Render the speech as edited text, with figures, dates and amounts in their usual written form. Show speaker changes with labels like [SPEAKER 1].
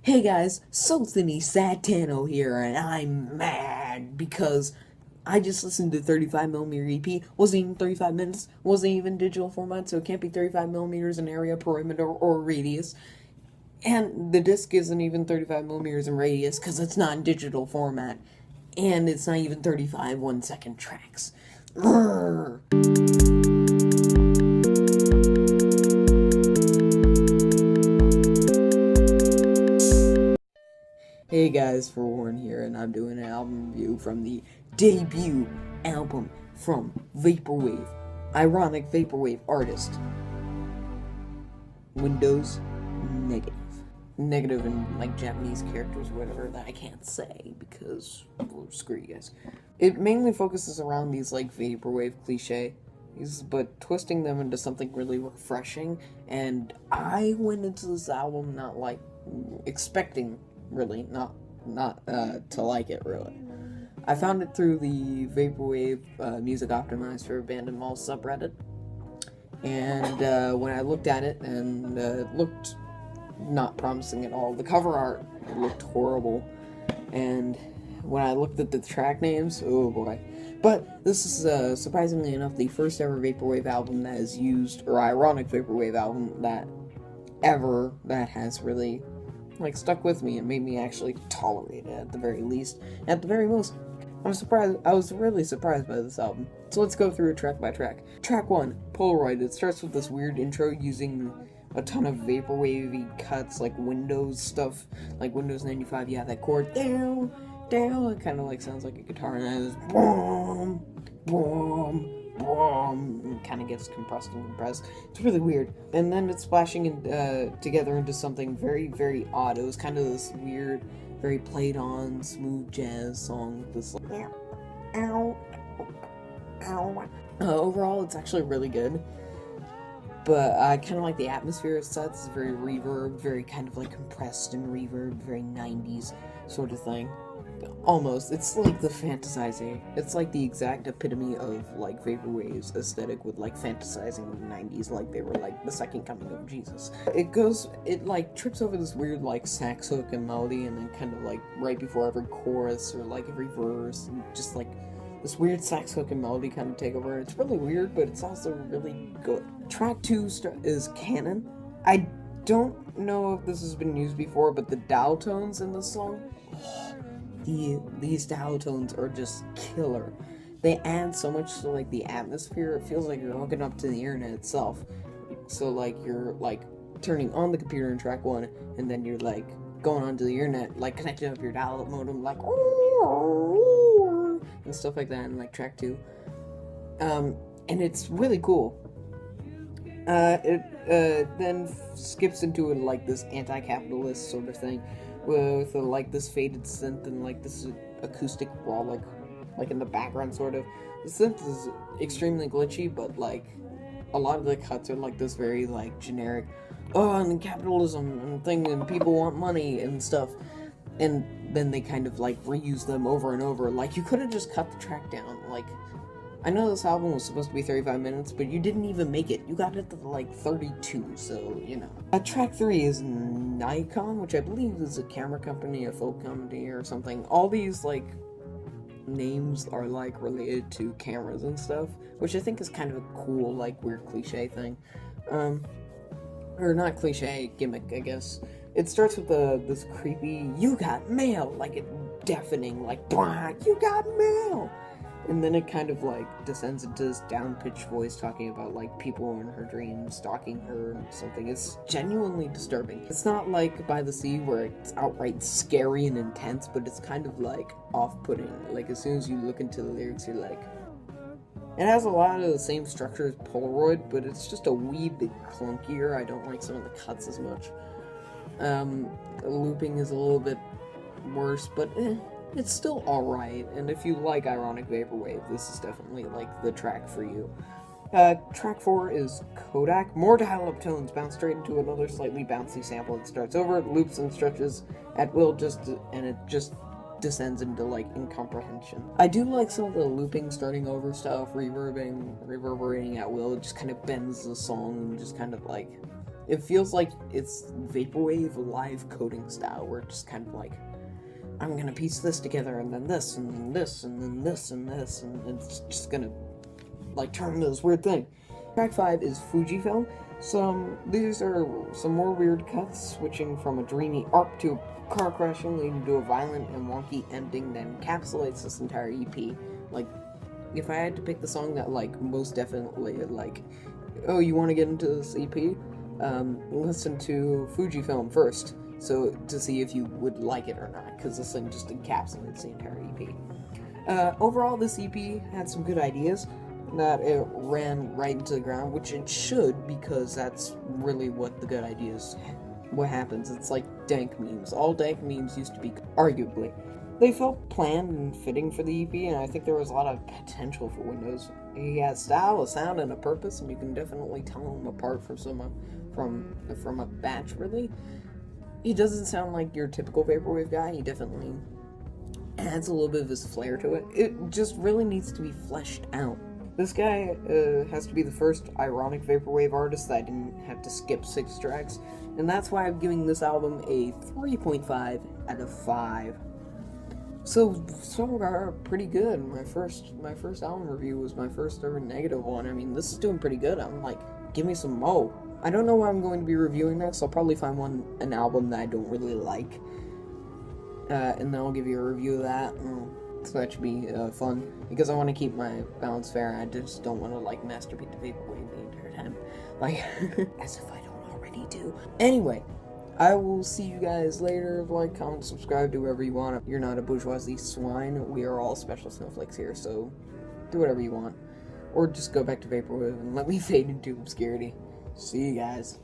[SPEAKER 1] Hey guys, Sultany Satano here, and I'm mad because I just listened to 35mm EP. Wasn't even 35 minutes, wasn't even digital format, so it can't be 35 millimeters in area, perimeter, or radius. And the disc isn't even 35 millimeters in radius because it's not in digital format, and it's not even 35 1-second tracks. Urgh. Hey guys, For Warren here, and I'm doing an album review from the debut album from Vaporwave. Ironic Vaporwave artist. Windows negative. Negative in like Japanese characters or whatever that I can't say because well, screw you guys. It mainly focuses around these like Vaporwave cliches, but twisting them into something really refreshing, and I went into this album not like expecting really not to like it really. I found it through the Vaporwave music optimized for Abandoned Mall subreddit, and when I looked at it, and it looked not promising at all. The cover art looked horrible, and when I looked at the track names, oh boy. But this is surprisingly enough the first ever Vaporwave album that has used, or ironic Vaporwave album that has really like stuck with me and made me actually tolerate it at the very least. At the very most, I was really surprised by this album. So let's go through it track by track. Track 1, Polaroid. It starts with this weird intro using a ton of vaporwavy cuts, like Windows stuff, like Windows 95. Yeah, that chord down, down. It kind of like sounds like a guitar, and then it's boom, boom, boom, and kind of gets compressed and compressed. It's really weird. And then it's splashing together into something very, very odd. It was kind of this weird, very played on, smooth jazz song. This like, ow, ow. Overall, it's actually really good. But I kind of like the atmosphere it sets. It's very reverb, very kind of like compressed and reverb, very 90s sort of thing. Almost. It's like the fantasizing. It's like the exact epitome of like Vaporwave's aesthetic with like fantasizing the 90s like they were like the second coming of Jesus. It like trips over this weird like sax hook and melody, and then kind of like right before every chorus or like every verse, and just like this weird sax hook and melody kind of take over. It's really weird, but it's also really good. Track 2 is Canon. I don't know if this has been used before, but the dial tones in this song, these dial tones are just killer. They add so much to like the atmosphere. It feels like you're hooking up to the internet itself. So like you're like turning on the computer in track 1, and then you're like going onto the internet, like connecting up your dial-up modem, like and stuff like that in like track 2. And it's really cool. It then skips into like this anti-capitalist sort of thing with like this faded synth and like this acoustic raw like in the background sort of. The synth is extremely glitchy, but like a lot of the cuts are like this very like generic, and capitalism and thing, and people want money and stuff, and then they kind of like reuse them over and over. Like you could have just cut the track down. Like I know this album was supposed to be 35 minutes, but you didn't even make it. You got it to like 32, so you know. Track 3 is Nikon, which I believe is a camera company, a film company or something. All these like names are like related to cameras and stuff, which I think is kind of a cool like weird cliche thing. Or not cliche, gimmick, I guess. It starts with this creepy, you got mail, like it deafening, like, blah, you got mail! And then it kind of like descends into this down-pitched voice talking about like people in her dreams stalking her and something. It's genuinely disturbing. It's not like By the Sea where it's outright scary and intense, but it's kind of like off-putting. Like as soon as you look into the lyrics, you're like, it has a lot of the same structure as Polaroid, but it's just a wee bit clunkier. I don't like some of the cuts as much. The looping is a little bit worse, but it's still alright. And if you like ironic Vaporwave, this is definitely like the track for you. Track 4 is Kodak. More dial-up tones bounce straight into another slightly bouncy sample. It starts over, loops and stretches at will, and it just descends into like incomprehension. I do like some of the looping starting over stuff, reverberating at will. It just kind of bends the song and just kind of like It feels like it's Vaporwave live coding style, where it's just kind of like, I'm gonna piece this together, and then this, and then this, and then this, and this, and it's just gonna, like, turn into this weird thing. Track 5 is Fujifilm. These are some more weird cuts, switching from a dreamy arc to a car crashing, leading to a violent and wonky ending that encapsulates this entire EP. Like, if I had to pick the song that, like, most definitely, like, oh, you want to get into this EP? Listen to Fujifilm first, so to see if you would like it or not, because this thing just encapsulates the entire EP. Overall, this EP had some good ideas that it ran right into the ground, which it should, because that's really what the good ideas, what happens. It's like dank memes. All dank memes used to be, arguably. They felt planned and fitting for the EP, and I think there was a lot of potential for Windows. He has style, a sound, and a purpose, and you can definitely tell him apart from a batch, really. He doesn't sound like your typical Vaporwave guy. He definitely adds a little bit of his flair to it. It just really needs to be fleshed out. This guy has to be the first ironic Vaporwave artist that I didn't have to skip 6 tracks, and that's why I'm giving this album a 3.5 out of 5. So far, pretty good. My first album review was my first ever negative one. I mean, this is doing pretty good. I'm like, give me some mo. I don't know what I'm going to be reviewing next. I'll probably find an album that I don't really like, and then I'll give you a review of that. So that should be fun, because I want to keep my balance fair. I just don't want to, like, masturbate to Vaporwave the entire time, like, as if I don't already do. Anyway, I will see you guys later. Like, comment, subscribe, do whatever you want. You're not a bourgeoisie swine. We are all special snowflakes here, so do whatever you want. Or just go back to Vaporwave and let me fade into obscurity. See you guys.